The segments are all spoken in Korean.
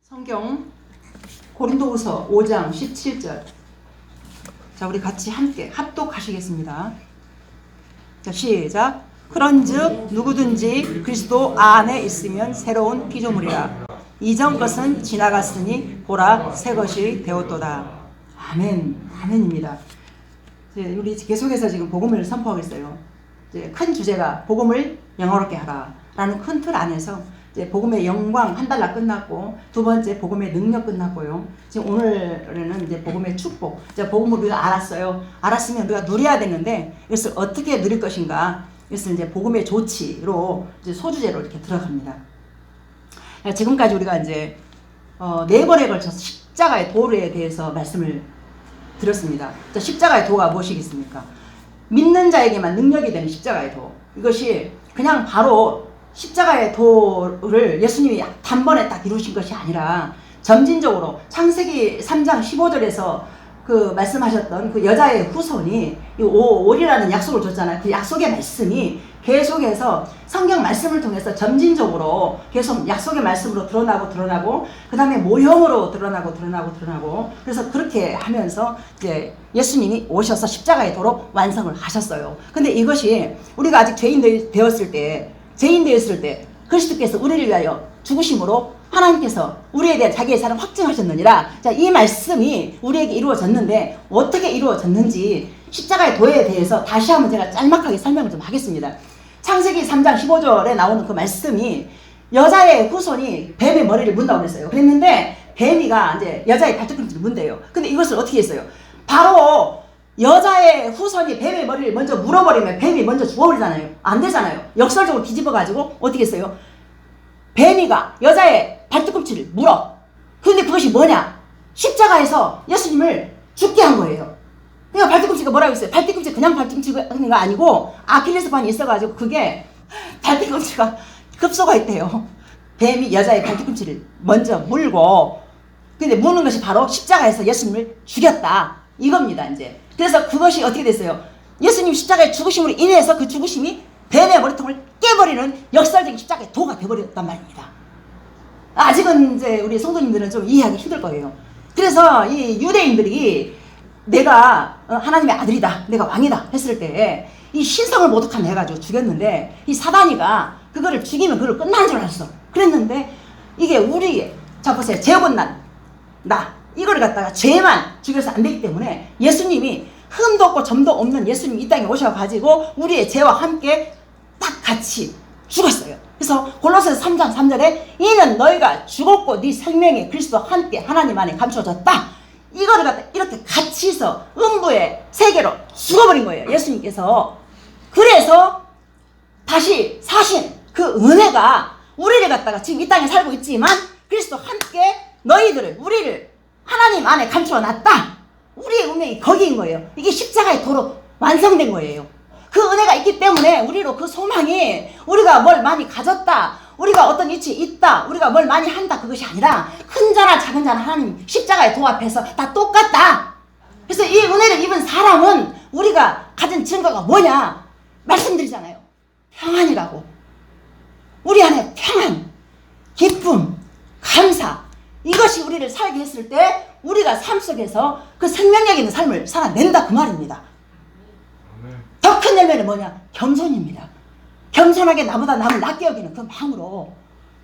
성경 고린도후서 5장 17절. 자, 우리 같이 함께 합독하시겠습니다. 자, 시작. 그런즉 누구든지 그리스도 안에 있으면 새로운 피조물이라. 이전 것은 지나갔으니 보라 새 것이 되었도다. 아멘. 아멘입니다. 우리 계속해서 지금 복음을 선포하고 있어요. 이제 큰 주제가 복음을 영화롭게 하라 라는 큰 틀 안에서 이제 복음의 영광 한 달락 끝났고, 두 번째 복음의 능력 끝났고요. 지금 오늘은 이제 복음의 축복. 이제 복음을 우리가 알았어요. 알았으면 우리가 누려야 되는데 이것을 어떻게 누릴 것인가? 이것을 이제 복음의 조치로 이제 소주제로 이렇게 들어갑니다. 지금까지 우리가 이제 4번에 걸쳐서 십자가의 도에 대해서 말씀을 드렸습니다. 자, 십자가의 도가 무엇이겠습니까? 믿는 자에게만 능력이 되는 십자가의 도. 이것이 그냥 바로 십자가의 도를 예수님이 단번에 딱 이루신 것이 아니라 점진적으로 창세기 3장 15절에서 그 말씀하셨던 그 여자의 후손이 이 오리라는 약속을 줬잖아요. 그 약속의 말씀이 계속해서 성경 말씀을 통해서 점진적으로 계속 약속의 말씀으로 드러나고 그 다음에 모형으로 드러나고 그래서 그렇게 하면서 이제 예수님이 오셔서 십자가의 도로 완성을 하셨어요. 근데 이것이 우리가 아직 죄인 되었을 때 그리스도께서 우리를 위하여 죽으심으로 하나님께서 우리에 대한 자기의 사랑을 확증하셨느니라. 자, 이 말씀이 우리에게 이루어졌는데 어떻게 이루어졌는지 십자가의 도에 대해서 다시 한번 제가 짤막하게 설명을 좀 하겠습니다. 창세기 3장 15절에 나오는 그 말씀이 여자의 후손이 뱀의 머리를 문다고 그랬어요. 그랬는데 뱀이가 이제 여자의 발톱꿈치를 문대요. 근데 이것을 어떻게 했어요? 바로 여자의 후손이 뱀의 머리를 먼저 물어버리면 뱀이 먼저 죽어버리잖아요. 안 되잖아요. 역설적으로 뒤집어가지고 어떻게 했어요? 뱀이가 여자의 발뒤꿈치를 물어. 그런데 그것이 뭐냐? 십자가에서 예수님을 죽게 한 거예요. 그러니까 발뒤꿈치가 뭐라고 했어요? 발뒤꿈치 그냥 발뒤꿈치가 아니고 아킬레스건이 있어가지고 그게 발뒤꿈치가 급소가 있대요. 뱀이 여자의 발뒤꿈치를 먼저 물고, 근데 무는 것이 바로 십자가에서 예수님을 죽였다 이겁니다. 이제 그래서 그것이 어떻게 됐어요? 예수님 십자가의 죽으심으로 인해서 그 죽으심이 뱀의 머리통을 깨버리는 역설적인 십자가의 도가 되어버렸단 말입니다. 아직은 이제 우리 성도님들은 좀 이해하기 힘들 거예요. 그래서 이 유대인들이 내가 하나님의 아들이다, 내가 왕이다 했을 때 이 신성을 모독한 해가지고 죽였는데, 이 사단이가 그거를 죽이면 그걸 끝난 줄 알았어. 그랬는데 이게 우리의, 자 보세요, 죄업은 나 이거를 갖다가 죄만 죽여서 안 되기 때문에 예수님이 흠도 없고 점도 없는 예수님이 이 땅에 오셔가지고 우리의 죄와 함께 딱 같이 죽었어요. 그래서 골로새서 3장 3절에 이는 너희가 죽었고 네 생명이 그리스도와 함께 하나님 안에 감춰졌다. 이거를 갖다 이렇게 같이 해서 음부의 세계로 죽어버린 거예요, 예수님께서. 그래서 다시 사신 그 은혜가 우리를 갖다가 지금 이 땅에 살고 있지만 그리스도와 함께 너희들을, 우리를 하나님 안에 감추어놨다. 우리의 운명이 거기인 거예요. 이게 십자가의 도로 완성된 거예요. 그 은혜가 있기 때문에 우리로 그 소망이 우리가 뭘 많이 가졌다, 우리가 어떤 위치에 있다, 우리가 뭘 많이 한다, 그것이 아니라 큰 자나 작은 자나 하나님 십자가의 도 앞에서 다 똑같다. 그래서 이 은혜를 입은 사람은 우리가 가진 증거가 뭐냐 말씀드리잖아요. 평안이라고. 우리 안에 평안, 기쁨, 감사, 이것이 우리를 살게 했을 때 우리가 삶 속에서 그 생명력 있는 삶을 살아낸다 그 말입니다. 더 큰 열매는 뭐냐? 겸손입니다. 겸손하게 나보다 남을 낮게 여기는 그 마음으로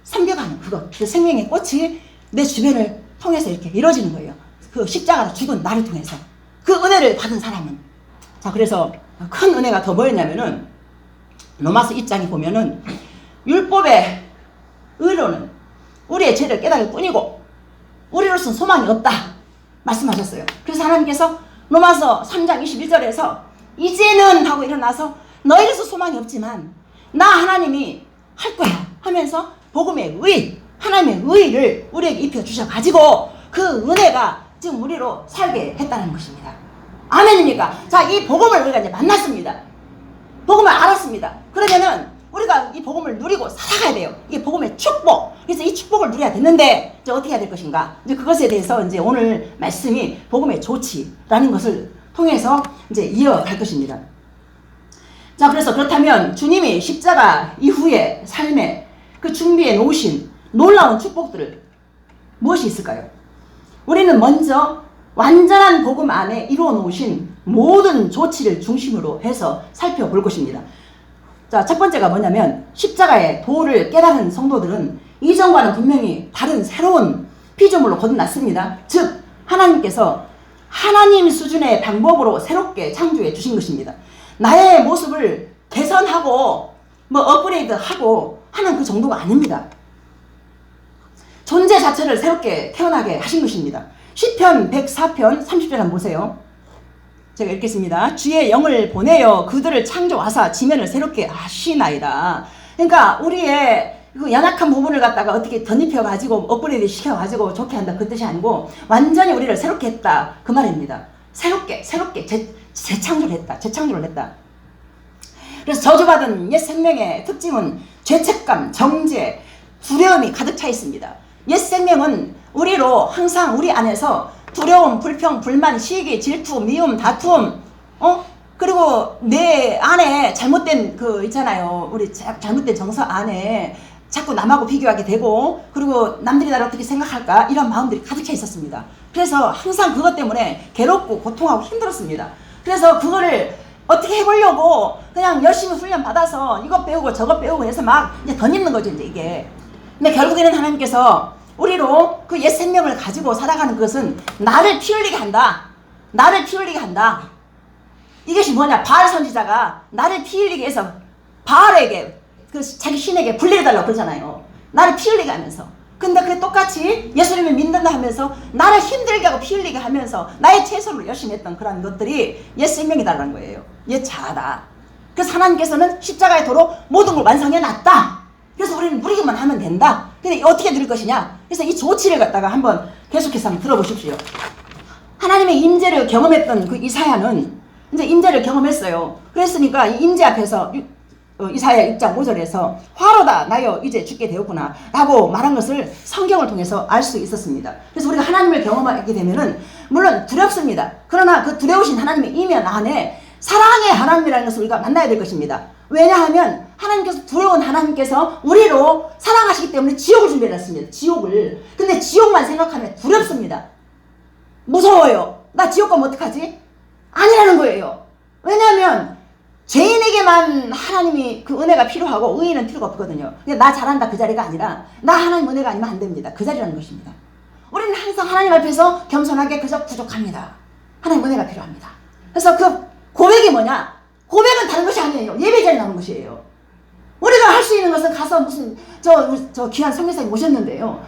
섬겨가는 그것, 그 생명의 꽃이 내 주변을 통해서 이렇게 이루어지는 거예요. 그 십자가로 죽은 나를 통해서 그 은혜를 받은 사람은. 자, 그래서 큰 은혜가 더 뭐였냐면은 로마서 2장에 보면은 율법의 의로는 우리의 죄를 깨달을 뿐이고 우리로서는 소망이 없다 말씀하셨어요. 그래서 하나님께서 로마서 3장 21절에서 이제는 하고 일어나서 너희로서 소망이 없지만 나 하나님이 할 거야 하면서 복음의 의, 하나님의 의를 우리에게 입혀주셔가지고 그 은혜가 지금 우리로 살게 했다는 것입니다. 아멘입니까? 자, 이 복음을 우리가 이제 만났습니다. 복음을 알았습니다. 그러면은 우리가 이 복음을 누리고 살아가야 돼요. 이게 복음의 축복. 그래서 이 축복을 누려야 되는데 이제 어떻게 해야 될 것인가? 이제 그것에 대해서 이제 오늘 말씀이 복음의 조치라는 것을 통해서 이제 이어갈 것입니다. 자, 그래서 그렇다면 주님이 십자가 이후의 삶에 그 준비해 놓으신 놀라운 축복들을 무엇이 있을까요? 우리는 먼저 완전한 복음 안에 이루어 놓으신 모든 조치를 중심으로 해서 살펴볼 것입니다. 자, 첫 번째가 뭐냐면 십자가의 도를 깨달은 성도들은 이전과는 분명히 다른 새로운 피조물로 거듭났습니다. 즉 하나님께서 하나님 수준의 방법으로 새롭게 창조해 주신 것입니다. 나의 모습을 개선하고 업그레이드하고 하는 그 정도가 아닙니다. 존재 자체를 새롭게 태어나게 하신 것입니다. 시편 104편 30절 한번 보세요. 제가 읽겠습니다. 주의 영을 보내어 그들을 창조하사 지면을 새롭게 하시나이다. 그러니까 우리의 그 연약한 부분을 갖다가 어떻게 덧입혀가지고 업그레이드 시켜가지고 좋게 한다 그 뜻이 아니고 완전히 우리를 새롭게 했다 그 말입니다. 새롭게 재창조를 했다. 그래서 저주받은 옛 생명의 특징은 죄책감, 정죄, 두려움이 가득 차 있습니다. 옛 생명은 우리로 항상 우리 안에서 두려움, 불평, 불만, 시기, 질투, 미움, 다툼, 그리고 내 안에 잘못된 그 있잖아요. 우리 잘못된 정서 안에 자꾸 남하고 비교하게 되고, 그리고 남들이 나를 어떻게 생각할까 이런 마음들이 가득 차 있었습니다. 그래서 항상 그것 때문에 괴롭고 고통하고 힘들었습니다. 그래서 그거를 어떻게 해보려고 그냥 열심히 훈련 받아서 이것 배우고 저것 배우고 해서 막 이제 덧입는 거죠, 이제 이게. 근데 결국에는 하나님께서 우리로 그 옛 생명을 가지고 살아가는 것은 나를 피 흘리게 한다. 이것이 뭐냐? 바알 선지자가 나를 피 흘리게 해서 바알에게 그 자기 신에게 불리해달라고 그러잖아요. 나를 피 흘리게 하면서. 근데 그게 똑같이 예수님을 믿는다 하면서 나를 힘들게 하고 피 흘리게 하면서 나의 최선으로 열심히 했던 그런 것들이 옛 생명이다라는 거예요. 옛 자아다. 그래서 하나님께서는 십자가의 도로 모든 걸 완성해 놨다. 그래서 우리는 누리기만 하면 된다. 근데 어떻게 누릴 것이냐? 그래서 이 조치를 갖다가 한번 계속해서 한번 들어보십시오. 하나님의 임재를 경험했던 그 이사야는 이제 임재를 경험했어요. 그랬으니까 이 임재 앞에서 이사야 6장 5절에서 화로다 나여 이제 죽게 되었구나 라고 말한 것을 성경을 통해서 알 수 있었습니다. 그래서 우리가 하나님을 경험하게 되면은 물론 두렵습니다. 그러나 그 두려우신 하나님의 이면 안에 사랑의 하나님이라는 것을 우리가 만나야 될 것입니다. 왜냐하면 하나님께서 두려운 하나님께서 우리로 사랑하시기 때문에 지옥을 준비해놨습니다. 지옥을. 근데 지옥만 생각하면 두렵습니다. 무서워요. 나 지옥 가면 어떡하지? 아니라는 거예요. 왜냐하면 죄인에게만 하나님이 그 은혜가 필요하고 의인은 필요가 없거든요. 나 잘한다 그 자리가 아니라 나 하나님 은혜가 아니면 안 됩니다. 그 자리라는 것입니다. 우리는 항상 하나님 앞에서 겸손하게 그저 부족합니다. 하나님 은혜가 필요합니다. 그래서 그 고백이 뭐냐? 고백은 다른 것이 아니에요. 예배 자리에 나오는 것이에요. 우리가 할 수 있는 것은 가서 무슨 저 귀한 선교사님 모셨는데요.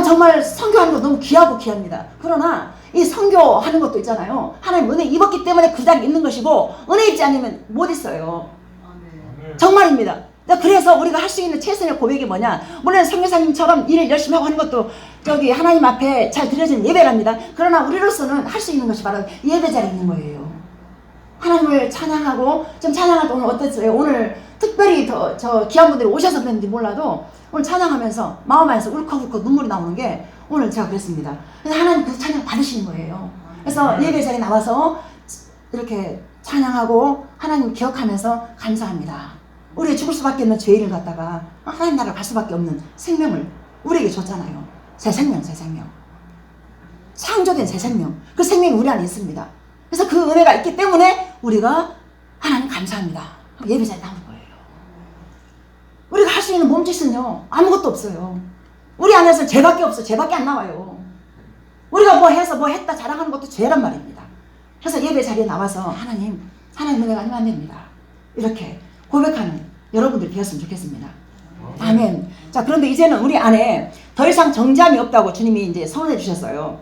정말 선교하는 거 너무 귀합니다. 그러나 이 선교하는 것도 있잖아요. 하나님 은혜 입었기 때문에 그 자리에 있는 것이고 은혜 입지 않으면 못 있어요. 정말입니다. 그래서 우리가 할 수 있는 최선의 고백이 뭐냐? 물론 선교사님처럼 일을 열심히 하고 하는 것도 하나님 앞에 잘 드려지는 예배랍니다. 그러나 우리로서는 할 수 있는 것이 바로 예배 자리에 있는 거예요. 하나님을 찬양하고 좀 찬양할 때 오늘 어땠어요? 오늘 특별히 저 귀한 분들이 오셔서 그랬는지 몰라도 오늘 찬양하면서 마음 안에서 울컥울컥 눈물이 나오는 게 오늘 제가 그랬습니다. 그래서 하나님 그 찬양 받으시는 거예요. 그래서 예배 자리에 나와서 이렇게 찬양하고 하나님 기억하면서 감사합니다. 우리가 죽을 수밖에 없는 죄인을 갖다가 하나님 나라를 갈 수밖에 없는 생명을 우리에게 줬잖아요. 새 생명. 창조된 새 생명. 그 생명이 우리 안에 있습니다. 그래서 그 은혜가 있기 때문에 우리가 하나님 감사합니다. 예배 자리에 나오는 거예요. 우리가 할 수 있는 몸짓은요 아무것도 없어요. 우리 안에서 죄밖에 없어요. 죄밖에 안 나와요. 우리가 뭐 해서 뭐 했다 자랑하는 것도 죄란 말입니다. 그래서 예배 자리에 나와서 하나님 은혜가 아니면 안 됩니다. 이렇게 고백하는 여러분들이 되었으면 좋겠습니다. 아멘. 자, 그런데 이제는 우리 안에 더 이상 정죄함이 없다고 주님이 이제 선언해 주셨어요.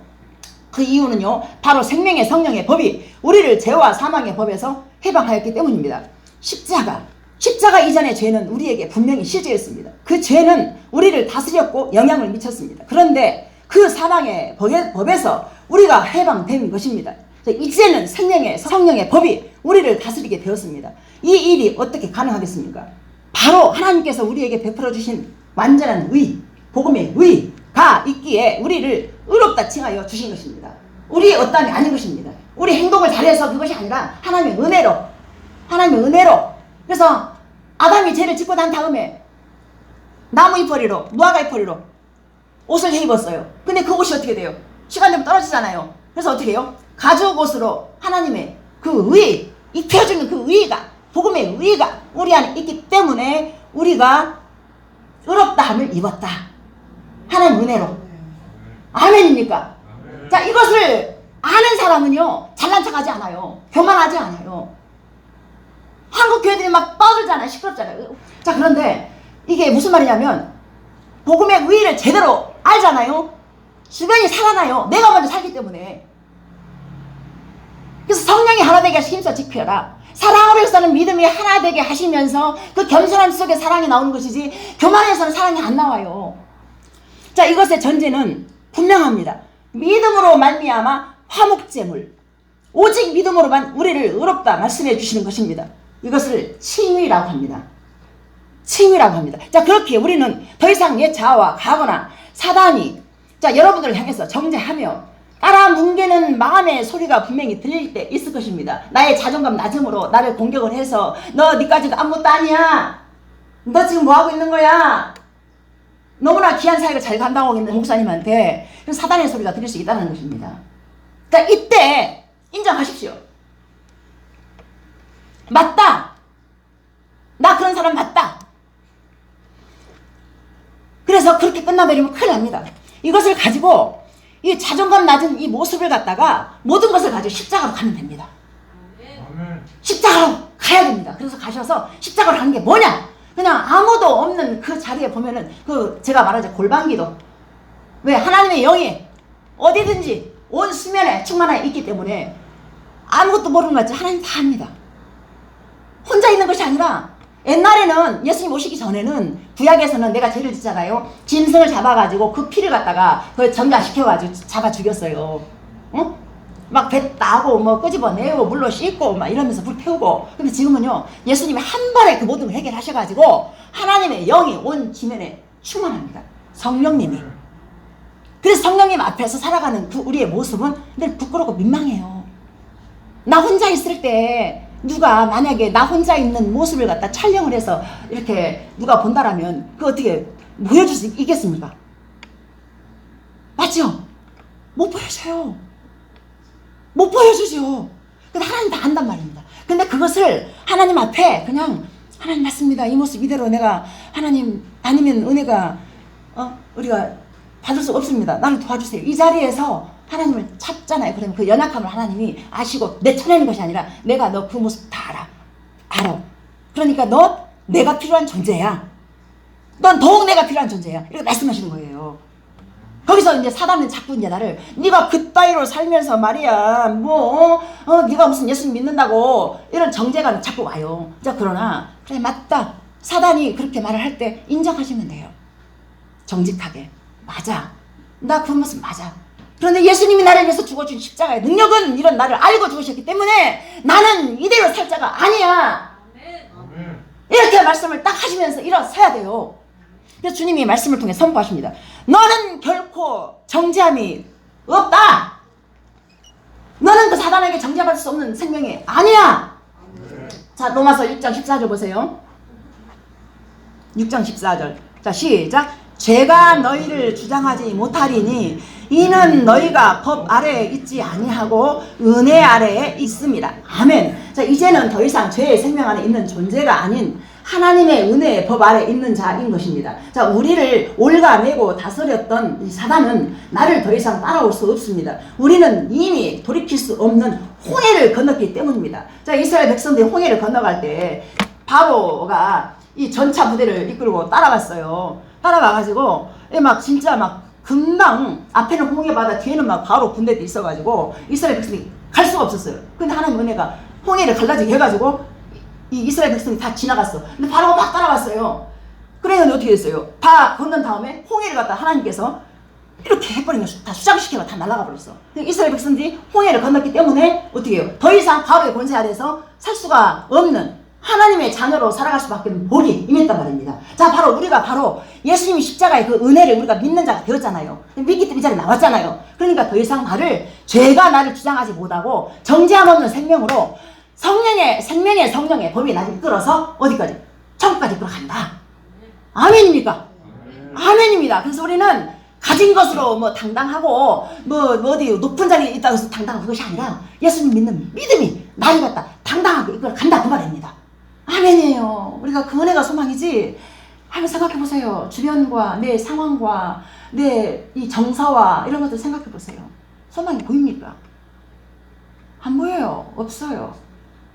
그 이유는요, 바로 생명의 성령의 법이 우리를 죄와 사망의 법에서 해방하였기 때문입니다. 십자가 이전의 죄는 우리에게 분명히 실제였습니다. 그 죄는 우리를 다스렸고 영향을 미쳤습니다. 그런데 그 사망의 법에서 우리가 해방된 것입니다. 이제는 생명의 성령의 법이 우리를 다스리게 되었습니다. 이 일이 어떻게 가능하겠습니까? 바로 하나님께서 우리에게 베풀어 주신 완전한 의, 복음의 의가 있기에 우리를 의롭다 칭하여 주신 것입니다. 우리의 어떠함이 아닌 것입니다. 우리 행동을 잘해서 그것이 아니라 하나님의 은혜로. 그래서 아담이 죄를 짓고 난 다음에 나무 잎거리로 무화과 잎거리로 옷을 해 입었어요. 근데 그 옷이 어떻게 돼요? 시간 되면 떨어지잖아요. 그래서 어떻게 해요? 가죽 옷으로 하나님의 그 의, 입혀주는 그 의가, 복음의 의가 우리 안에 있기 때문에 우리가 의롭다함을 입었다. 하나님 은혜로. 아멘입니까? 자, 이것을 아는 사람은요, 잘난 척하지 않아요. 교만하지 않아요. 한국 교회들이 막 떠들잖아요. 시끄럽잖아요. 자, 그런데 이게 무슨 말이냐면 복음의 의의를 제대로 알잖아요. 주변이 살아나요. 내가 먼저 살기 때문에. 그래서 성령이 하나 되게 힘써 지켜라. 사랑으로서는 믿음이 하나 되게 하시면서 그 겸손함 속에 사랑이 나오는 것이지 교만에서는 사랑이 안 나와요. 자, 이것의 전제는 분명합니다. 믿음으로 말미암아 화목제물, 오직 믿음으로만 우리를 의롭다 말씀해 주시는 것입니다. 이것을 칭의라고 합니다. 칭의라고 합니다. 자, 그렇게 우리는 더 이상 옛 자아와 가거나 사단이 자 여러분들을 향해서 정죄하며 깔아뭉개는 마음의 소리가 분명히 들릴 때 있을 것입니다. 나의 자존감 낮음으로 나를 공격을 해서 너 니까지도 아무것도 아니야. 너 지금 뭐하고 있는 거야. 너무나 귀한 사역을 잘 감당하고 있는 목사님한테 사단의 소리가 들릴 수 있다는 것입니다. 자, 이때 인정하십시오. 맞다. 나 그런 사람 맞다. 그래서 그렇게 끝나버리면 큰일 납니다. 이것을 가지고 이 자존감 낮은 이 모습을 갖다가 모든 것을 가지고 십자가로 가면 됩니다. 십자가로 가야 됩니다. 그래서 가셔서 십자가로 가는 게 뭐냐? 그냥 아무도 없는 그 자리에 보면은 그 제가 말하자 골방기도 왜 하나님의 영이 어디든지 온 수면에 충만하게 있기 때문에 아무것도 모르는 것 같지 하나님 다 합니다. 혼자 있는 것이 아니라 옛날에는 예수님 오시기 전에는 구약에서는 내가 죄를 짓잖아요. 짐승을 잡아가지고 그 피를 갖다가 그 전가시켜가지고 잡아 죽였어요. 응? 막 배 따고 뭐 끄집어내고 물로 씻고 막 이러면서 불 태우고. 근데 지금은요 예수님이 한 번에 그 모든 걸 해결하셔가지고 하나님의 영이 온 지면에 충만합니다. 성령님이. 그래서 성령님 앞에서 살아가는 그 우리의 모습은 늘 부끄럽고 민망해요. 나 혼자 있을 때 누가 만약에 나 혼자 있는 모습을 갖다 촬영을 해서 이렇게 누가 본다라면 그거 어떻게 보여줄 수 있겠습니까? 맞죠? 못 보여줘요. 못 보여주죠. 근데 하나님 다 안단 말입니다. 근데 그것을 하나님 앞에 그냥 하나님 맞습니다. 이 모습 이대로 내가 하나님 아니면 은혜가 우리가 받을 수 없습니다. 나를 도와주세요. 이 자리에서 하나님을 찾잖아요. 그러면 그 연약함을 하나님이 아시고 내쳐내는 것이 아니라 내가 너 그 모습 다 알아. 그러니까 너 내가 필요한 존재야. 넌 더욱 내가 필요한 존재야. 이렇게 말씀하시는 거예요. 거기서 이제 사단은 자꾸 이제 나를 네가 그따위로 살면서 말이야 네가 무슨 예수님 믿는다고 이런 정죄가 자꾸 와요. 자, 그러나 그래 맞다. 사단이 그렇게 말을 할 때 인정하시면 돼요. 정직하게. 맞아. 나 그 모습 맞아. 그런데 예수님이 나를 위해서 죽어준 십자가의 능력은 이런 나를 알고 죽으셨기 때문에 나는 이대로 살 자가 아니야. 이렇게 말씀을 딱 하시면서 일어서야 돼요. 그래서 주님이 말씀을 통해 선포하십니다. 너는 결코 정죄함이 없다. 너는 그 사단에게 정죄받을 수 없는 생명이 아니야. 자, 로마서 6장 14절 보세요. 6장 14절. 자, 시작. 죄가 너희를 주장하지 못하리니 이는 너희가 법 아래에 있지 아니하고 은혜 아래에 있습니다. 아멘. 자, 이제는 더 이상 죄의 생명 안에 있는 존재가 아닌 하나님의 은혜의 법 아래 있는 자인 것입니다. 자, 우리를 올가매고 다스렸던 이 사단은 나를 더 이상 따라올 수 없습니다. 우리는 이미 돌이킬 수 없는 홍해를 건넜기 때문입니다. 자, 이스라엘 백성들이 홍해를 건너갈 때 바로가 이 전차 부대를 이끌고 따라갔어요. 따라가가지고 막 진짜 막 금방 앞에는 홍해바다 뒤에는 막 바로 군대도 있어가지고 이스라엘 백성이 갈 수가 없었어요. 근데 하나님 은혜가 홍해를 갈라지게 해가지고 이 이스라엘 백성이 다 지나갔어. 근데 바로가 막 따라갔어요. 그래서 어떻게 됐어요? 다 건넌 다음에 홍해를 갖다 하나님께서 이렇게 해버리면 다 수장시켜가 다 날아가 버렸어. 이스라엘 백성들이 홍해를 건넜기 때문에 어떻게 해요? 더 이상 바로의 권세 아래서 살 수가 없는 하나님의 자녀로 살아갈 수밖에 없는 복이 임했단 말입니다. 자, 바로 우리가 바로 예수님이 십자가의 그 은혜를 우리가 믿는 자가 되었잖아요. 믿기 때문에 이 자리에 나왔잖아요. 그러니까 더 이상 죄가 나를 주장하지 못하고 정죄함 없는 생명으로 생명의 성령의 법이 나를 이끌어서 어디까지? 천국까지 이끌어간다. 아멘입니까? 아멘입니다. 그래서 우리는 가진 것으로 뭐 당당하고 뭐 어디 높은 자리에 있다고 해서 당당한 그것이 아니라 예수님 믿는 믿음이 나를 갖다 당당하게 이걸 간다 그 말입니다. 아멘이에요. 우리가 그 은혜가 소망이지. 한번 생각해 보세요. 주변과 내 상황과 내 이 정서와 이런 것들 생각해 보세요. 소망이 보입니까? 안 보여요. 없어요.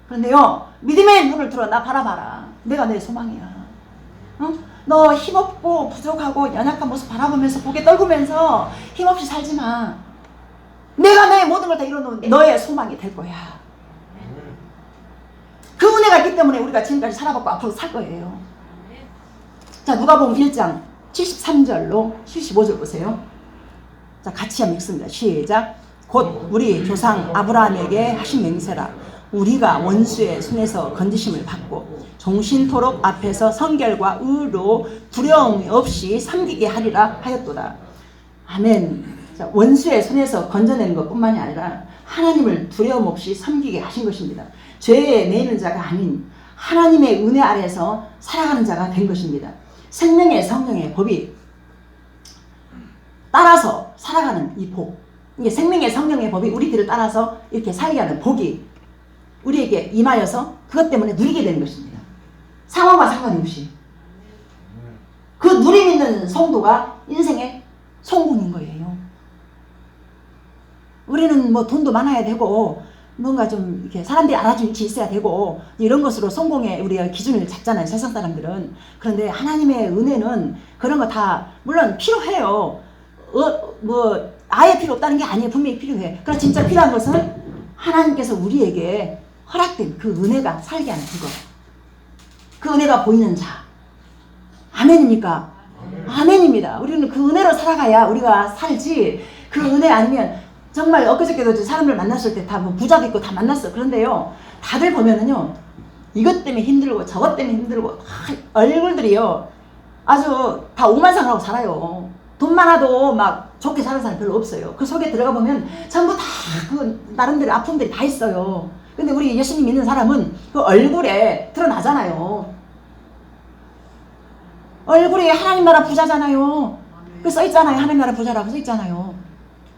그런데요, 믿음의 눈을 들어 나 바라봐라. 내가 내 소망이야. 어? 너 힘없고 부족하고 연약한 모습 바라보면서 고개 떨구면서 힘없이 살지 마. 내가 내 모든 걸 다 이뤄놓은 너의 소망이 될 거야. 그 은혜가 있기 때문에 우리가 지금까지 살아봤고 앞으로 살 거예요. 자, 누가복음 1장 73절로 75절 보세요. 자, 같이 한번 읽습니다. 시작. 곧 우리 조상 아브라함에게 하신 맹세라. 우리가 원수의 손에서 건지심을 받고 종신토록 앞에서 성결과 의로 두려움 없이 섬기게 하리라 하였도다. 아멘. 자, 원수의 손에서 건져내는 것뿐만이 아니라 하나님을 두려움 없이 섬기게 하신 것입니다. 죄에 매이는 자가 아닌 하나님의 은혜 아래에서 살아가는 자가 된 것입니다. 생명의 성령의 법이 따라서 살아가는 이 복, 이게 생명의 성령의 법이 우리들을 따라서 이렇게 살게 하는 복이 우리에게 임하여서 그것 때문에 누리게 되는 것입니다. 상황과 상관없이 그 누림 있는 성도가 인생의 성공인 거예요. 우리는 뭐 돈도 많아야 되고 뭔가 좀 이렇게 사람들이 알아주는 위치에 있어야 되고 이런 것으로 성공의 우리가 기준을 잡잖아요, 세상 사람들은. 그런데 하나님의 은혜는 그런 거 다 물론 필요해요. 뭐 아예 필요 없다는 게 아니에요. 분명히 필요해. 그러나 진짜 필요한 것은 하나님께서 우리에게 허락된 그 은혜가 살게 하는 그거. 그 은혜가 보이는 자. 아멘입니까? 아멘입니다. 우리는 그 은혜로 살아가야 우리가 살지, 그 은혜 아니면 정말 엊그저께도 사람을 만났을 때 다 뭐 부자도 있고 다 만났어. 그런데요, 다들 보면은요, 이것 때문에 힘들고 저것 때문에 힘들고 얼굴들이요 아주 다 오만상하고 살아요. 돈 많아도 막 좋게 사는 사람 별로 없어요. 그 속에 들어가 보면 전부 다 그 나름대로 아픔들이 다 있어요. 근데 우리 예수님 믿는 사람은 그 얼굴에 드러나잖아요. 얼굴에 하나님 나라 부자잖아요. 그 써있잖아요. 하나님 나라 부자라고 써있잖아요.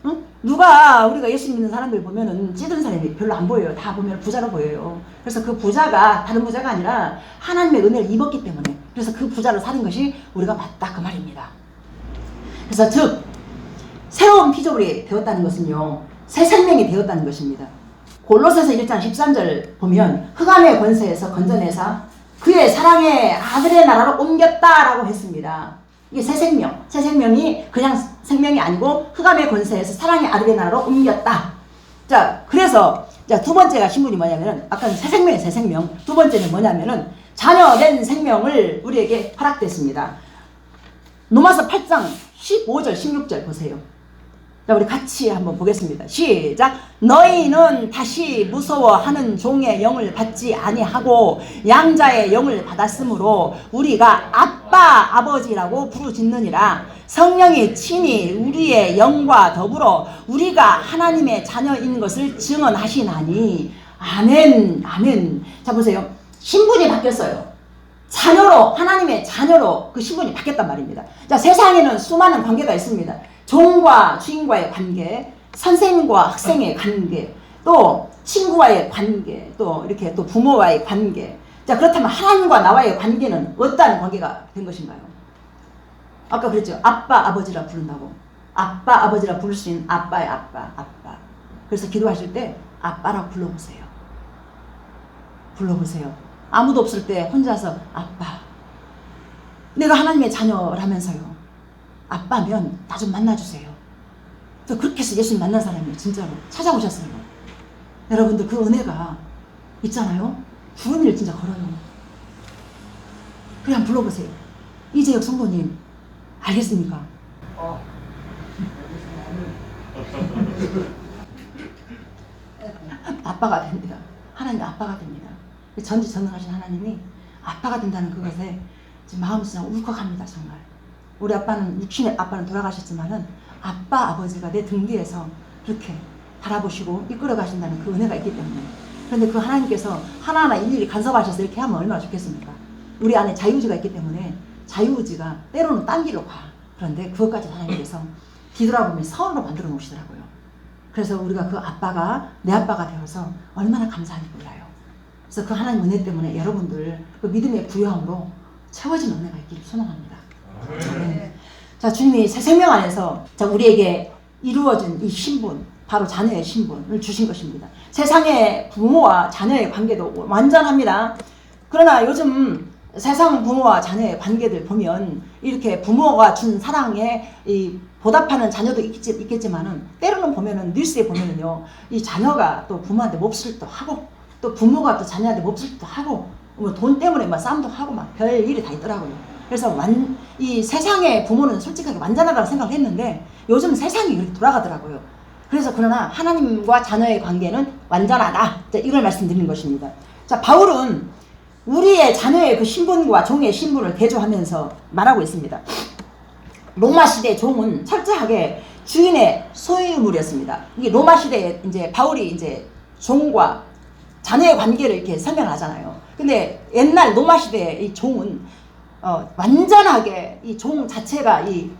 응? 누가 우리가 예수님 믿는 사람들 보면은 찌든 사람이 별로 안 보여요. 다 보면 부자로 보여요. 그래서 그 부자가 다른 부자가 아니라 하나님의 은혜를 입었기 때문에, 그래서 그 부자로 사는 것이 우리가 맞다 그 말입니다. 그래서 즉 새로운 피조물이 되었다는 것은요, 새 생명이 되었다는 것입니다. 골로새서 1장 13절 보면 흑암의 권세에서 건져내사 그의 사랑의 아들의 나라로 옮겼다라고 했습니다. 이게 새 생명, 새 생명이 그냥 생명이 아니고 흑암의 권세에서 사랑의 아들의 나라로 옮겼다. 자, 그래서 자, 두 번째가 신분이 뭐냐면은 아까는 새 생명이에요, 새 생명. 두 번째는 뭐냐면은 자녀된 생명을 우리에게 허락됐습니다. 로마서 8장 15절 16절 보세요. 자, 우리 같이 한번 보겠습니다. 시작. 너희는 다시 무서워하는 종의 영을 받지 아니하고 양자의 영을 받았으므로 우리가 아빠 아버지라고 부르짖느니라. 성령이 친히 우리의 영과 더불어 우리가 하나님의 자녀인 것을 증언하시나니. 아멘. 아멘. 자, 보세요. 신분이 바뀌었어요. 자녀로, 하나님의 자녀로 그 신분이 바뀌었단 말입니다. 자, 세상에는 수많은 관계가 있습니다. 종과 주인과의 관계, 선생님과 학생의 관계, 또 친구와의 관계, 또 이렇게 또 부모와의 관계. 자, 그렇다면 하나님과 나와의 관계는 어떠한 관계가 된 것인가요? 아까 그랬죠. 아빠, 아버지라 부른다고. 아빠, 아버지라 부를 수 있는 아빠의 아빠, 아빠. 그래서 기도하실 때 아빠라고 불러보세요. 불러보세요. 아무도 없을 때 혼자서 아빠. 내가 하나님의 자녀라면서요. 아빠면 나 좀 만나주세요. 저 그렇게 해서 예수님 만난 사람이에요. 진짜로. 찾아오셨어요. 여러분들 그 은혜가 있잖아요. 죽은 일 진짜 걸어요. 그래, 한번 불러보세요. 이재혁 성도님 알겠습니까? 아빠가 됩니다. 하나님 아빠가 됩니다. 전지전능하신 하나님이 아빠가 된다는 그것에 지금 마음이 진짜 울컥합니다. 정말. 우리 아빠는, 육신의 아빠는 돌아가셨지만은 아빠 아버지가 내 등 뒤에서 그렇게 바라보시고 이끌어 가신다는 그 은혜가 있기 때문에. 그런데 그 하나님께서 하나하나 일일이 간섭하셔서 이렇게 하면 얼마나 좋겠습니까? 우리 안에 자유의지가 있기 때문에 자유의지가 때로는 딴 길로 가. 그런데 그것까지 하나님께서 뒤돌아보면 선으로 만들어 놓으시더라고요. 그래서 우리가 그 아빠가 내 아빠가 되어서 얼마나 감사한지 몰라요. 그래서 그 하나님 은혜 때문에 여러분들 그 믿음의 부여함으로 채워진 은혜가 있기를 소망합니다. 네. 자, 주님이 새 생명 안에서 자, 우리에게 이루어진 이 신분, 바로 자녀의 신분을 주신 것입니다. 세상의 부모와 자녀의 관계도 완전합니다. 그러나 요즘 세상 부모와 자녀의 관계들 보면 이렇게 부모가 준 사랑에 이 보답하는 자녀도 있겠지만은 때로는 보면은 뉴스에 보면은요, 이 자녀가 또 부모한테 몹쓸도 하고 또 부모가 또 자녀한테 몹쓸도 하고 뭐 돈 때문에 막 싸움도 하고 막 별 일이 다 있더라고요. 그래서 이 세상의 부모는 솔직하게 완전하다고 생각을 했는데 요즘 세상이 그렇게 돌아가더라고요. 그래서 그러나 하나님과 자녀의 관계는 완전하다. 자, 이걸 말씀드리는 것입니다. 자, 바울은 우리의 자녀의 그 신분과 종의 신분을 대조하면서 말하고 있습니다. 로마 시대 종은 철저하게 주인의 소유물이었습니다. 이게 로마 시대에 이제 바울이 이제 종과 자녀의 관계를 이렇게 설명하잖아요. 근데 옛날 로마 시대의 이 종은 완전하게 이 종 자체가 이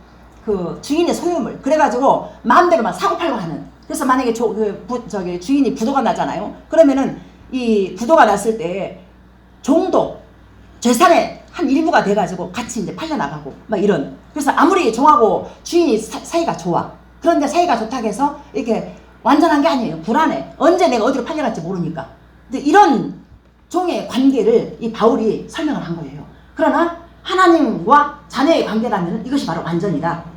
그 주인의 소유물 그래가지고 마음대로 막 사고팔고 하는. 그래서 만약에 주인이 부도가 나잖아요. 그러면은 이 부도가 났을 때 종도 재산의 한 일부가 돼가지고 같이 이제 팔려나가고 막 이런. 그래서 아무리 종하고 주인이 사이가 좋아. 그런데 사이가 좋다고 해서 이렇게 완전한 게 아니에요. 불안해. 언제 내가 어디로 팔려갈지 모르니까. 근데 이런 종의 관계를 이 바울이 설명을 한 거예요. 그러나 하나님과 자녀의 관계라면 이것이 바로 완전이다.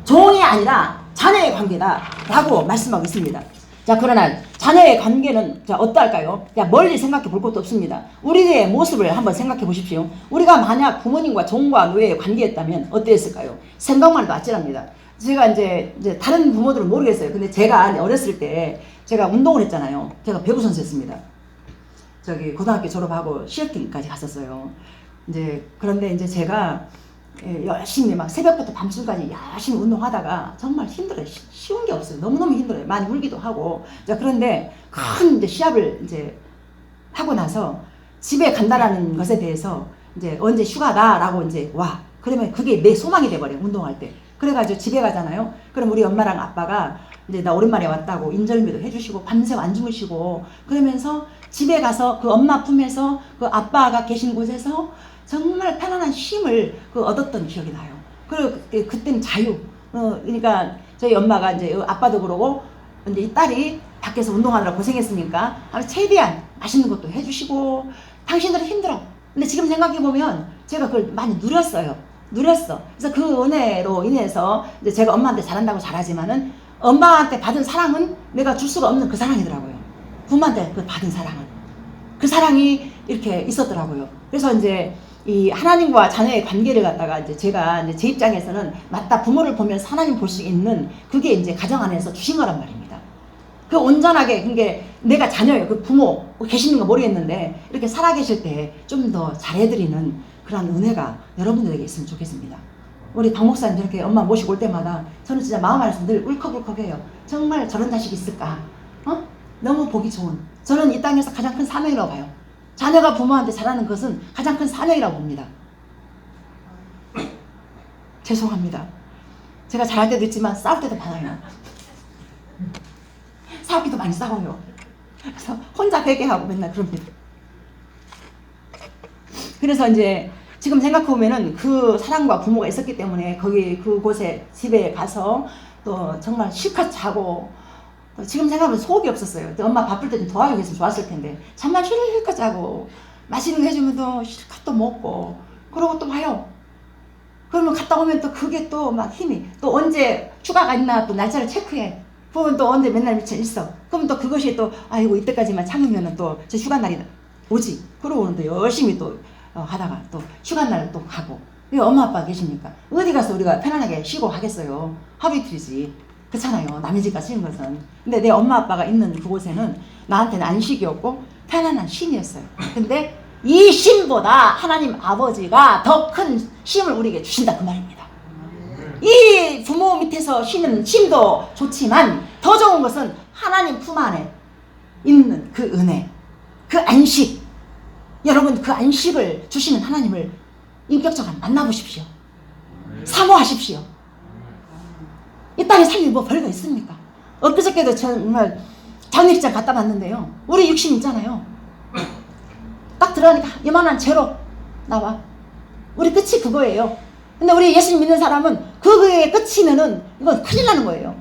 종이 아니라 자녀의 관계다 라고 말씀하고 있습니다. 자, 그러나 자녀의 관계는 자, 어떨까요? 자, 멀리 생각해 볼 것도 없습니다. 우리의 모습을 한번 생각해 보십시오. 우리가 만약 부모님과 종과 노예의 관계였다면 어땠을까요? 생각만 해도 아찔합니다. 제가 이제 다른 부모들은 모르겠어요. 근데 제가 어렸을 때 제가 운동을 했잖아요. 제가 배구 선수였습니다. 고등학교 졸업하고 시합팀까지 갔었어요. 그런데 이제 제가 열심히 막 새벽부터 밤중까지 열심히 운동하다가 정말 힘들어요. 쉬운 게 없어요. 너무너무 힘들어요. 많이 울기도 하고. 자, 그런데 큰 이제 시합을 이제 하고 나서 집에 간다라는 것에 대해서 이제 언제 휴가다라고 이제 와. 그러면 그게 내 소망이 돼버려요. 운동할 때. 그래가지고 집에 가잖아요. 그럼 우리 엄마랑 아빠가 이제 나 오랜만에 왔다고 인절미도 해주시고 밤새 안 주무시고 그러면서 집에 가서 그 엄마 품에서 그 아빠가 계신 곳에서 정말 편안한 쉼을 얻었던 기억이 나요. 그리고 그때는 자유. 그러니까 저희 엄마가 이제 아빠도 그러고 이제 이 딸이 밖에서 운동하느라 고생했으니까 최대한 맛있는 것도 해주시고 당신들은 힘들어. 근데 지금 생각해 보면 제가 그걸 많이 누렸어요. 그래서 그 은혜로 인해서 이제 제가 엄마한테 잘한다고 잘하지만은 엄마한테 받은 사랑은 내가 줄 수가 없는 그 사랑이더라고요. 부모한테 그 받은 사랑은. 그 사랑이 이렇게 있었더라고요. 그래서 이제 이 하나님과 자녀의 관계를 갖다가 이제 제가 이제 제 입장에서는 맞다 부모를 보면서 하나님 볼 수 있는 그게 이제 가정 안에서 주신 거란 말입니다. 그 온전하게 그게 내가 자녀예요. 그 부모 계시는 거 모르겠는데 이렇게 살아계실 때 좀 더 잘해드리는 그런 은혜가 여러분들에게 있으면 좋겠습니다. 우리 박 목사님 저렇게 엄마 모시고 올 때마다 저는 진짜 마음 안에서 늘 울컥울컥해요. 정말 저런 자식이 있을까? 너무 보기 좋은. 저는 이 땅에서 가장 큰 사명이라고 봐요. 자녀가 부모한테 잘하는 것은 가장 큰 사명이라고 봅니다. 죄송합니다. 제가 잘할 때도 있지만 싸울 때도 많아요. 싸우기도 많이 싸워요. 그래서 혼자 회개하고 맨날 그럽니다. 그래서 이제 지금 생각해보면은 그 사랑과 부모가 있었기 때문에 거기 그곳에 집에 가서 또 정말 실컷 자고 지금 생각하면 속이 없었어요. 엄마 바쁠 때 좀 도와주고 했으면 좋았을 텐데 정말 실컷 자고 맛있는 거 해주면 또 실컷 또 먹고 그러고 또 와요. 그러면 갔다 오면 또 그게 또 막 힘이 또 언제 휴가가 있나 또 날짜를 체크해. 그러면 또 언제 맨날 며칠 있어. 그러면 또 그것이 또 아이고 이때까지만 참으면은 또 저 휴가 날이 오지. 그러고는 또 열심히 또 하다가 또 휴가 날 또 가고. 엄마 아빠 계시니까 어디 가서 우리가 편안하게 쉬고 하겠어요. 하루 이틀이지. 그렇잖아요. 남의 집 가서 쉬는 것은. 근데 내 엄마 아빠가 있는 그곳에는 나한테는 안식이었고 편안한 쉼이었어요. 근데 이 쉼보다 하나님 아버지가 더 큰 쉼을 우리에게 주신다 그 말입니다. 이 부모 밑에서 쉬는 쉼도 좋지만 더 좋은 것은 하나님 품 안에 있는 그 은혜, 그 안식. 여러분 그 안식을 주시는 하나님을 인격적으로 만나보십시오. 사모하십시오. 이 땅에 살기 뭐 별거 있습니까? 엊그저께도 정말 장례식장 갔다 왔는데요. 우리 육신 있잖아요. 딱 들어가니까 이만한 죄로 나와. 우리 끝이 그거예요. 근데 우리 예수 믿는 사람은 그거의 끝이면은 이건 큰일 나는 거예요.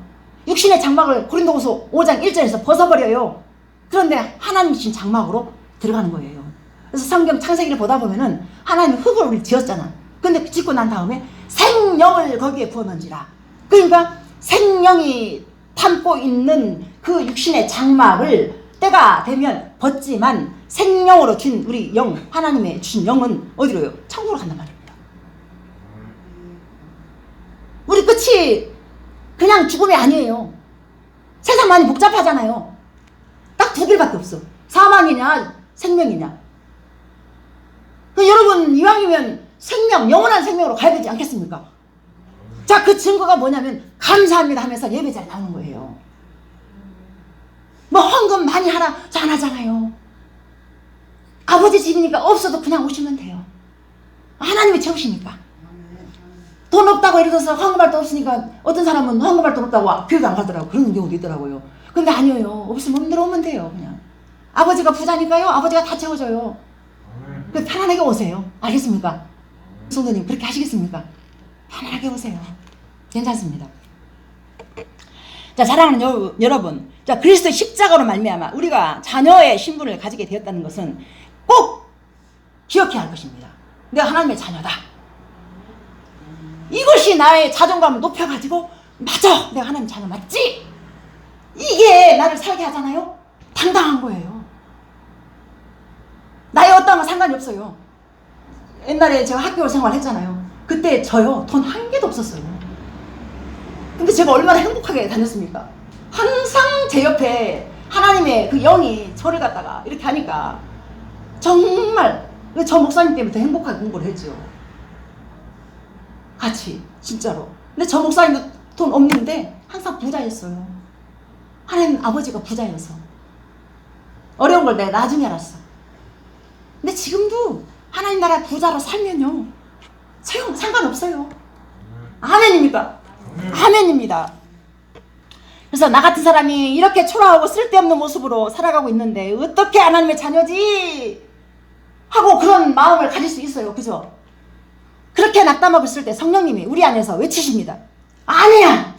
육신의 장막을 고린도후서 5장 1절에서 벗어버려요. 그런데 하나님 주신 장막으로 들어가는 거예요. 그래서 성경 창세기를 보다 보면은 하나님 흙을 우리 지었잖아. 근데 짓고 난 다음에 생명을 거기에 부어넣은지라. 그러니까 생명이 담고 있는 그 육신의 장막을 때가 되면 벗지만 생명으로 준 우리 영, 하나님의 주신 영은 어디로요? 천국으로 간단 말입니다. 우리 끝이 그냥 죽음이 아니에요. 세상 많이 복잡하잖아요. 딱 두 길밖에 없어. 사망이냐 생명이냐. 여러분 이왕이면 생명, 영원한 생명으로 가야 되지 않겠습니까? 자, 그 증거가 뭐냐면 감사합니다 하면서 예배 자리에 나오는 거예요. 뭐 헌금 많이 하라, 저 안 하잖아요. 아버지 집이니까 없어도 그냥 오시면 돼요. 하나님이 채우시니까. 돈 없다고 예를 들어서 헌금할 돈 없으니까 어떤 사람은 헌금할 돈 없다고 교회도 안 가더라고. 그런 경우도 있더라고요. 근데 아니에요. 없으면 없는 대로 오면 돼요. 그냥 아버지가 부자니까요. 아버지가 다 채워줘요. 그 편안하게 오세요. 알겠습니까? 성도님 그렇게 하시겠습니까? 편안하게 오세요. 괜찮습니다. 자, 사랑하는 여러분, 자, 그리스도의 십자가로 말미암아 우리가 자녀의 신분을 가지게 되었다는 것은 꼭 기억해야 할 것입니다. 내가 하나님의 자녀다. 이것이 나의 자존감을 높여가지고 맞아, 내가 하나님 자녀 맞지? 이게 나를 살게 하잖아요. 당당한 거예요. 나의 어떤 건 상관이 없어요. 옛날에 제가 학교 생활했잖아요. 그때 저요 돈 한 개도 없었어요. 근데 제가 얼마나 행복하게 다녔습니까? 항상 제 옆에 하나님의 그 영이 저를 갖다가 이렇게 하니까 정말 저 목사님 때문에 더 행복하게 공부를 했죠. 같이 진짜로. 근데 저 목사님도 돈 없는데 항상 부자였어요. 하나님 아버지가 부자여서. 어려운 걸 내가 나중에 알았어. 근데 지금도 하나님 나라 부자로 살면요 상관없어요. 아멘입니까? 아멘입니다. 그래서 나 같은 사람이 이렇게 초라하고 쓸데없는 모습으로 살아가고 있는데 어떻게 하나님의 자녀지 하고 그런 마음을 가질 수 있어요. 그죠? 그렇게 낙담하고 있을 때 성령님이 우리 안에서 외치십니다. 아니야.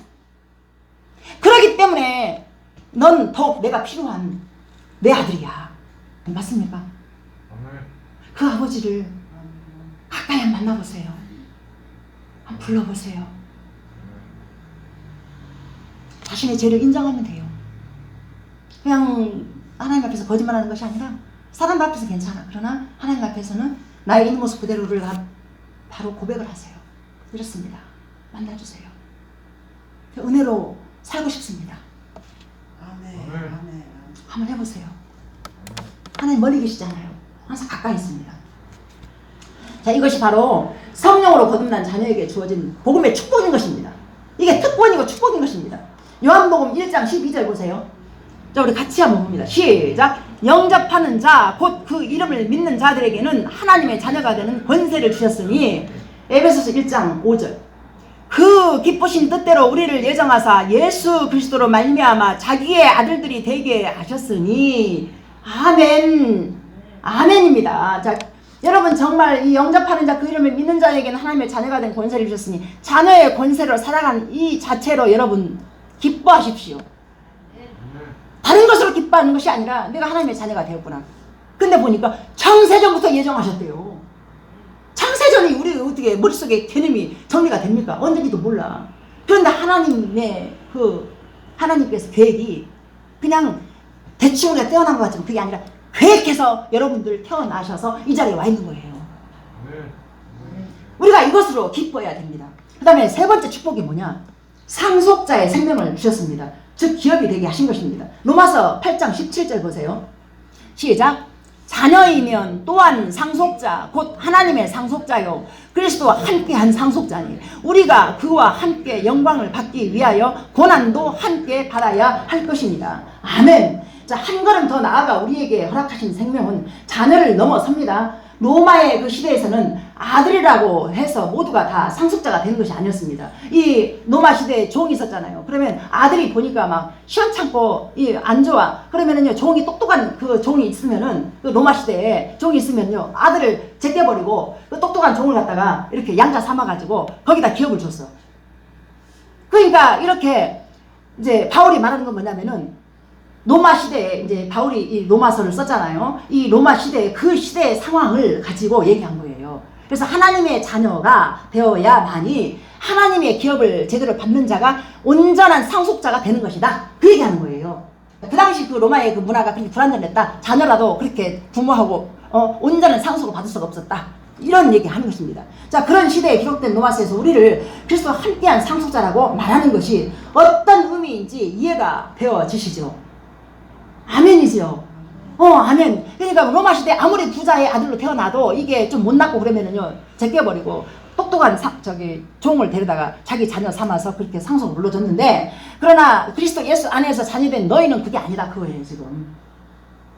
그렇기 때문에 넌 더욱 내가 필요한 내 아들이야. 맞습니까? 그 아버지를 가까이 한번 만나보세요. 한번 불러보세요. 자신의 죄를 인정하면 돼요. 그냥 하나님 앞에서 거짓말하는 것이 아니라 사람들 앞에서 괜찮아. 그러나 하나님 앞에서는 나의 있는 모습 그대로를 바로 고백을 하세요. 이렇습니다. 만나주세요. 은혜로 살고 싶습니다. 한번 해보세요. 하나님 멀리 계시잖아요. 항상 가까이 있습니다. 자, 이것이 바로 성령으로 거듭난 자녀에게 주어진 복음의 축복인 것입니다. 이게 특권이고 축복인 것입니다. 요한복음 1장 12절 보세요. 자, 우리 같이 한번 봅니다. 시작. 영접하는 자, 곧 그 이름을 믿는 자들에게는 하나님의 자녀가 되는 권세를 주셨으니. 에베소서 1장 5절. 그 기쁘신 뜻대로 우리를 예정하사 예수 그리스도로 말미암아 자기의 아들들이 되게 하셨으니. 아멘. 아멘입니다. 자, 여러분 정말 이 영접하는 자 그 이름을 믿는 자에게는 하나님의 자녀가 된 권세를 주셨으니 자녀의 권세로 살아가는 이 자체로 여러분 기뻐하십시오. 다른 것으로 기뻐하는 것이 아니라 내가 하나님의 자녀가 되었구나. 근데 보니까 창세전부터 예정하셨대요. 창세전이 우리 어떻게 머릿속에 개념이 정리가 됩니까? 언제인지도 몰라. 그런데 하나님의 하나님께서 계획이 그냥 대충 우리가 태어난 것 같지만 그게 아니라 계획해서 여러분들 태어나셔서 이 자리에 와 있는 거예요. 우리가 이것으로 기뻐해야 됩니다. 그 다음에 세 번째 축복이 뭐냐? 상속자의 생명을 주셨습니다. 즉 기업이 되게 하신 것입니다. 로마서 8장 17절 보세요. 시작. 자녀이면 또한 상속자 곧 하나님의 상속자요 그리스도와 함께한 상속자니 우리가 그와 함께 영광을 받기 위하여 고난도 함께 받아야 할 것입니다. 아멘. 자, 한 걸음 더 나아가 우리에게 허락하신 생명은 자녀를 넘어섭니다. 로마의 그 시대에서는 아들이라고 해서 모두가 다 상속자가 되는 것이 아니었습니다. 이 로마 시대에 종이 있었잖아요. 그러면 아들이 보니까 막 시원찮고 안 좋아. 그러면은요 종이 똑똑한 그 종이 있으면은 그 로마 시대에 종이 있으면요 아들을 제껴버리고 그 똑똑한 종을 갖다가 이렇게 양자 삼아가지고 거기다 기업을 줬어. 그러니까 이렇게 이제 바울이 말하는 건 뭐냐면은 로마 시대에 이제 바울이 이 로마서를 썼잖아요. 이 로마 시대에 그 시대의 상황을 가지고 얘기한 거예요. 그래서 하나님의 자녀가 되어야만이 하나님의 기업을 제대로 받는 자가 온전한 상속자가 되는 것이다. 그 얘기하는 거예요. 그 당시 그 로마의 그 문화가 그렇게 불완전했다. 자녀라도 그렇게 부모하고 온전한 상속을 받을 수가 없었다. 이런 얘기 하는 것입니다. 자, 그런 시대에 기록된 로마서에서 우리를 그리스도와 함께한 상속자라고 말하는 것이 어떤 의미인지 이해가 되어지시죠. 아멘이죠. 아멘. 그러니까 로마 시대 아무리 부자의 아들로 태어나도 이게 좀 못났고 그러면은요 제껴버리고 똑똑한 종을 데려다가 자기 자녀 삼아서 그렇게 상속을 물려줬는데, 그러나 그리스도 예수 안에서 자녀된 너희는 그게 아니다 그거예요. 지금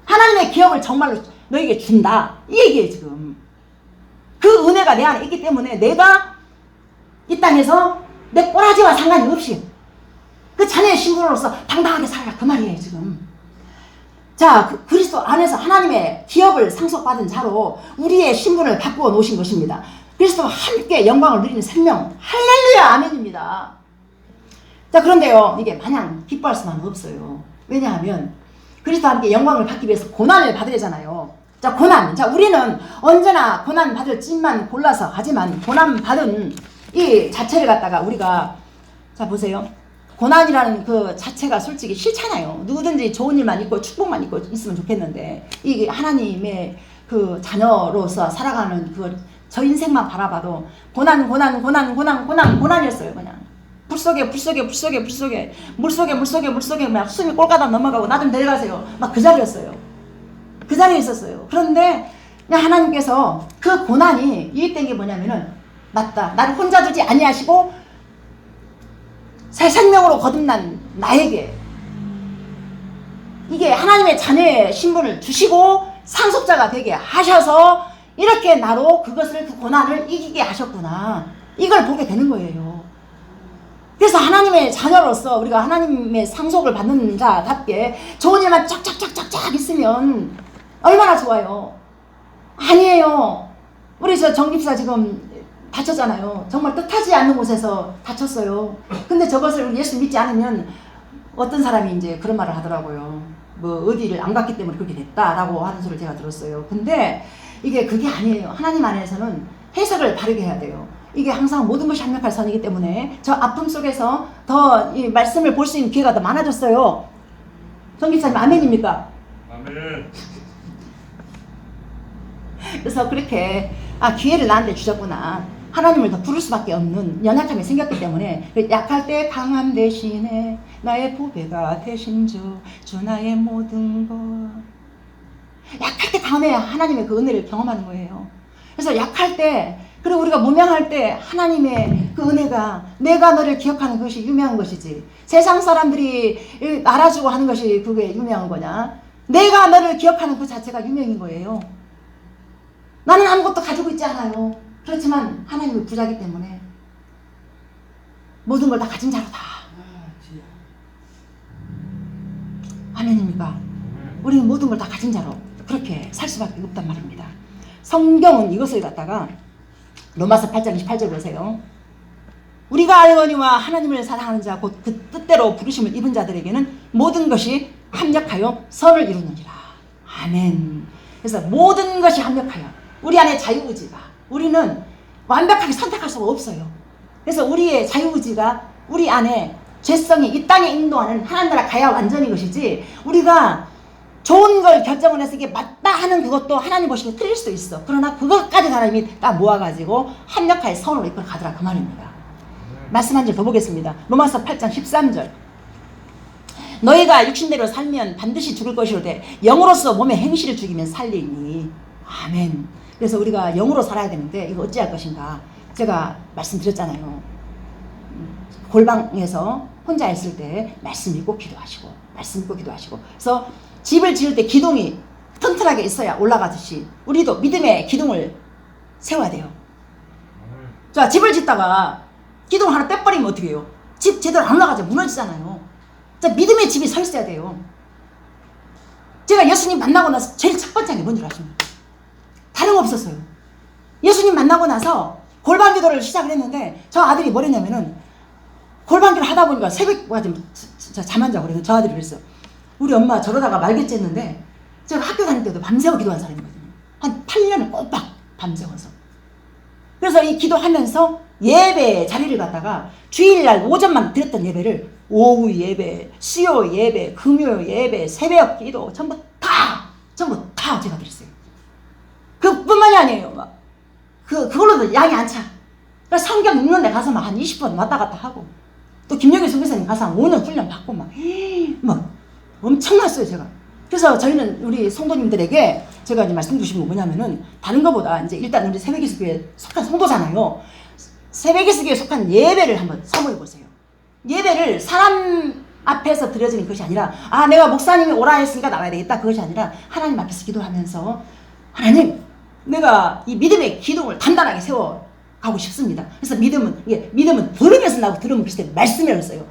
하나님의 기업을 정말로 너에게 준다 이 얘기예요. 지금 그 은혜가 내 안에 있기 때문에 내가 이 땅에서 내 꼬라지와 상관이 없이 그 자녀의 신분으로서 당당하게 살아라 그 말이에요. 지금 자, 그리스도 안에서 하나님의 기업을 상속받은 자로 우리의 신분을 바꾸어 놓으신 것입니다. 그리스도와 함께 영광을 누리는 생명, 할렐루야, 아멘입니다. 자, 그런데요, 이게 마냥 기뻐할 수는 없어요. 왜냐하면 그리스도와 함께 영광을 받기 위해서 고난을 받으려잖아요. 자, 고난. 자, 우리는 언제나 고난 받을 찜만 골라서 하지만 고난 받은 이 자체를 갖다가 우리가, 자, 보세요. 고난이라는 그 자체가 솔직히 싫잖아요. 누구든지 좋은 일만 있고 축복만 있고 있으면 좋겠는데, 이게 하나님의 그 자녀로서 살아가는 그 저 인생만 바라봐도 고난이었어요. 그냥 물속에 막 숨이 꼴가닥 넘어가고 나 좀 내려가세요. 막 그 자리였어요. 그 자리에 있었어요. 그런데 그냥 하나님께서 그 고난이 유입된 게 뭐냐면은, 맞다, 나를 혼자 두지 아니하시고 새 생명으로 거듭난 나에게 이게 하나님의 자녀의 신분을 주시고 상속자가 되게 하셔서 이렇게 나로 그 고난을 이기게 하셨구나, 이걸 보게 되는 거예요. 그래서 하나님의 자녀로서 우리가 하나님의 상속을 받는 자답게 좋은 일만 쫙쫙쫙쫙쫙 있으면 얼마나 좋아요. 아니에요. 우리 저 정집사 지금 다쳤잖아요. 정말 뜻하지 않는 곳에서 다쳤어요. 근데 저것을 예수 믿지 않으면 어떤 사람이 이제 그런 말을 하더라고요. 뭐 어디를 안 갔기 때문에 그렇게 됐다라고 하는 소리를 제가 들었어요. 근데 이게 그게 아니에요. 하나님 안에서는 해석을 바르게 해야 돼요. 이게 항상 모든 것이 합력할 선이기 때문에 저 아픔 속에서 더 이 말씀을 볼 수 있는 기회가 더 많아졌어요. 정기사님 아멘입니까? 아멘. 그래서 그렇게 기회를 나한테 주셨구나, 하나님을 더 부를 수밖에 없는 연약함이 생겼기 때문에, 약할 때 강함 대신에 나의 보배가 되신 주 나의 모든 것. 약할 때 다음에 하나님의 그 은혜를 경험하는 거예요. 그래서 약할 때, 그리고 우리가 무명할 때 하나님의 그 은혜가, 내가 너를 기억하는 것이 유명한 것이지, 세상 사람들이 알아주고 하는 것이 그게 유명한 거냐? 내가 너를 기억하는 그 자체가 유명인 거예요. 나는 아무것도 가지고 있지 않아요. 그렇지만 하나님은 부자기 때문에 모든 걸 다 가진 자로다. 아멘입니까? 우리는 모든 걸 다 가진 자로 그렇게 살 수밖에 없단 말입니다. 성경은 이것을 갖다가 로마서 8장 28절 보세요. 우리가 알거니와 하나님을 사랑하는 자 곧 그 뜻대로 부르심을 입은 자들에게는 모든 것이 합력하여 선을 이루느니라. 아멘. 그래서 모든 것이 합력하여, 우리 안에 자유의지가, 우리는 완벽하게 선택할 수가 없어요. 그래서 우리의 자유의지가 우리 안에 죄성이 이 땅에 인도하는 하나님 나라 가야 완전인 것이지, 우리가 좋은 걸 결정을 해서 이게 맞다 하는 그것도 하나님 보시기에 틀릴 수도 있어. 그러나 그것까지 하나님이 다 모아가지고 합력하여 선으로 이끌어 가더라 그 말입니다. 말씀 한 절 더 보겠습니다. 로마서 8장 13절. 너희가 육신대로 살면 반드시 죽을 것이로되 영으로서 몸의 행실을 죽이면 살리니. 아멘. 그래서 우리가 영으로 살아야 되는데 이거 어찌할 것인가, 제가 말씀드렸잖아요. 골방에서 혼자 있을 때 말씀 읽고 기도하시고, 말씀 읽고 기도하시고. 그래서 집을 지을 때 기둥이 튼튼하게 있어야 올라가듯이 우리도 믿음의 기둥을 세워야 돼요. 자, 집을 짓다가 기둥 하나 빼버리면 어떻게 해요? 집 제대로 안 올라가죠. 무너지잖아요. 자, 믿음의 집이 서 있어야 돼요. 제가 예수님 만나고 나서 제일 첫 번째 게 뭔지 아십니까? 다른 거 없었어요. 예수님 만나고 나서 골방 기도를 시작을 했는데 저 아들이 뭐랬냐면은 골방 기도를 하다 보니까 새벽까지 잠 안 자고 그래서 저 아들이 그랬어. 우리 엄마 저러다가 말겠지 했는데 제가 학교 다닐 때도 밤새워 기도한 사람이거든요. 한 8년을 꼬박 밤새워서. 그래서 이 기도하면서 예배 자리를 갖다가 주일날 오전만 드렸던 예배를 오후 예배, 수요 예배, 금요 예배, 새벽 기도 전부 다 제가 드렸어요. 그뿐만이 아니에요. 막 그걸로도 양이 안 차. 그래서 성경 읽는 데 가서 막 한 20분 왔다 갔다 하고 또 김영일 선교사님 가서 한 5년 훈련 받고 막 엄청났어요, 제가. 그래서 저희는 우리 성도님들에게 제가 이제 말씀드리신 건 뭐냐면은 다른 것보다 이제 일단 우리 새벽예수교회에 속한 성도잖아요. 새벽예수교회에 속한 예배를 한번 사모해 보세요. 예배를 사람 앞에서 드려지는 것이 아니라 내가 목사님이 오라 했으니까 나와야 되겠다 그것이 아니라 하나님 앞에서 기도하면서 하나님 내가 이 믿음의 기둥을 단단하게 세워가고 싶습니다. 그래서 믿음은 들으면서 나고 들으면 글쎄 말씀이라고 써요.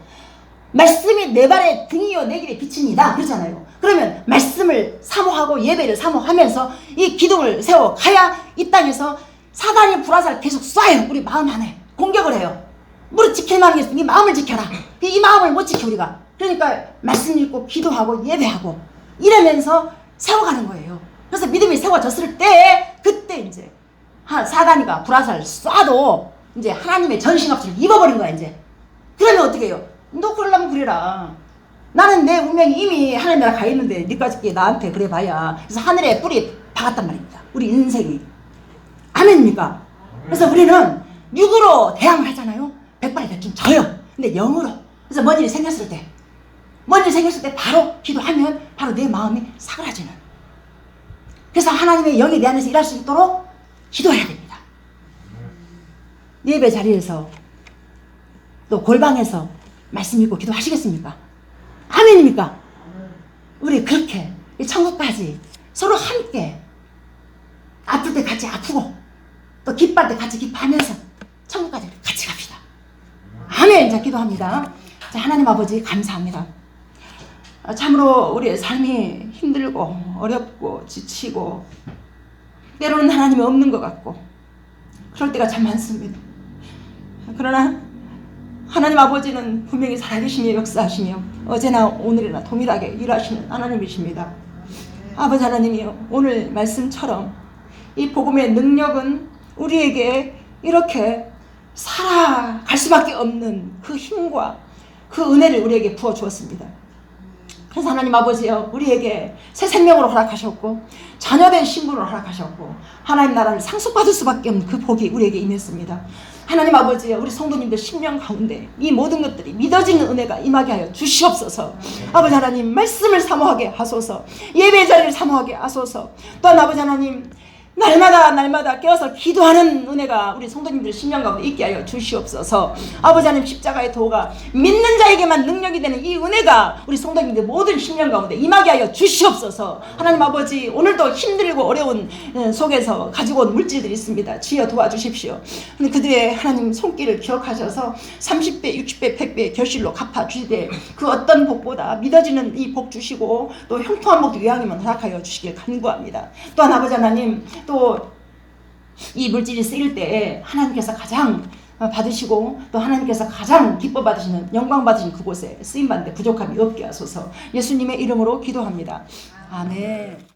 말씀이 내 발의 등이요 내 길의 빛입니다. 그러잖아요. 그러면 말씀을 사모하고 예배를 사모하면서 이 기둥을 세워가야 이 땅에서 사단이 불화살 계속 쏴요. 우리 마음 안에 공격을 해요. 무릇 지킬 만한 게 있으면 이 마음을 지켜라. 이 마음을 못 지켜 우리가. 그러니까 말씀 읽고 기도하고 예배하고 이러면서 세워가는 거예요. 그래서 믿음이 세워졌을 때 그때 이제 사단이가 불화살 쏴도 이제 하나님의 전신갑주를 입어버린 거야 이제. 그러면 어떻게 해요? 너 그러려면 그래라. 나는 내 운명이 이미 하나님 나라 가 있는데 니까지 나한테 그래 봐야. 그래서 하늘에 뿌리 박았단 말입니다. 우리 인생이. 아멘입니까? 그래서 우리는 육으로 대항을 하잖아요. 백발이 되긴 져요. 근데 영으로. 그래서 뭔 일이 생겼을 때 바로 기도하면 바로 내 마음이 사그라지는. 그래서 하나님의 영이 내 안에서 일할 수 있도록 기도해야 됩니다. 예배 자리에서 또 골방에서 말씀 읽고 기도하시겠습니까? 아멘입니까? 우리 그렇게 천국까지 서로 함께 아플 때 같이 아프고 또 기뻐할 때 같이 기뻐하면서 천국까지 같이 갑시다. 아멘. 자, 기도합니다. 자, 하나님 아버지 감사합니다. 참으로 우리의 삶이 힘들고 어렵고 지치고 때로는 하나님이 없는 것 같고 그럴 때가 참 많습니다. 그러나 하나님 아버지는 분명히 살아계시며 역사하시며 어제나 오늘이나 동일하게 일하시는 하나님이십니다. 아버지 하나님이요, 오늘 말씀처럼 이 복음의 능력은 우리에게 이렇게 살아갈 수밖에 없는 그 힘과 그 은혜를 우리에게 부어주었습니다. 그래서 하나님 아버지요, 우리에게 새 생명으로 허락하셨고 자녀된 신분으로 허락하셨고 하나님 나라를 상속받을 수밖에 없는 그 복이 우리에게 임했습니다. 하나님 아버지요, 우리 성도님들 심령 가운데 이 모든 것들이 믿어지는 은혜가 임하게 하여 주시옵소서. 아버지 하나님, 말씀을 사모하게 하소서. 예배 자리를 사모하게 하소서. 또한 아버지 하나님, 날마다 깨어서 기도하는 은혜가 우리 성도님들 심령 가운데 있게 하여 주시옵소서. 아버지 하나님, 십자가의 도가 믿는 자에게만 능력이 되는 이 은혜가 우리 성도님들 모든 심령 가운데 임하게 하여 주시옵소서. 하나님 아버지, 오늘도 힘들고 어려운 속에서 가지고 온 물질들이 있습니다. 지어 도와주십시오. 그들의 하나님 손길을 기억하셔서 30배, 60배, 100배 결실로 갚아주시되 그 어떤 복보다 믿어지는 이 복 주시고 또 형통한 복도 이왕이면 허락하여 주시길 간구합니다. 또한 아버지 하나님, 또 이 물질이 쓰일 때 하나님께서 가장 받으시고 또 하나님께서 가장 기뻐 받으시는 영광 받으시는 그곳에 쓰임받는데 부족함이 없게 하소서. 예수님의 이름으로 기도합니다. 아멘.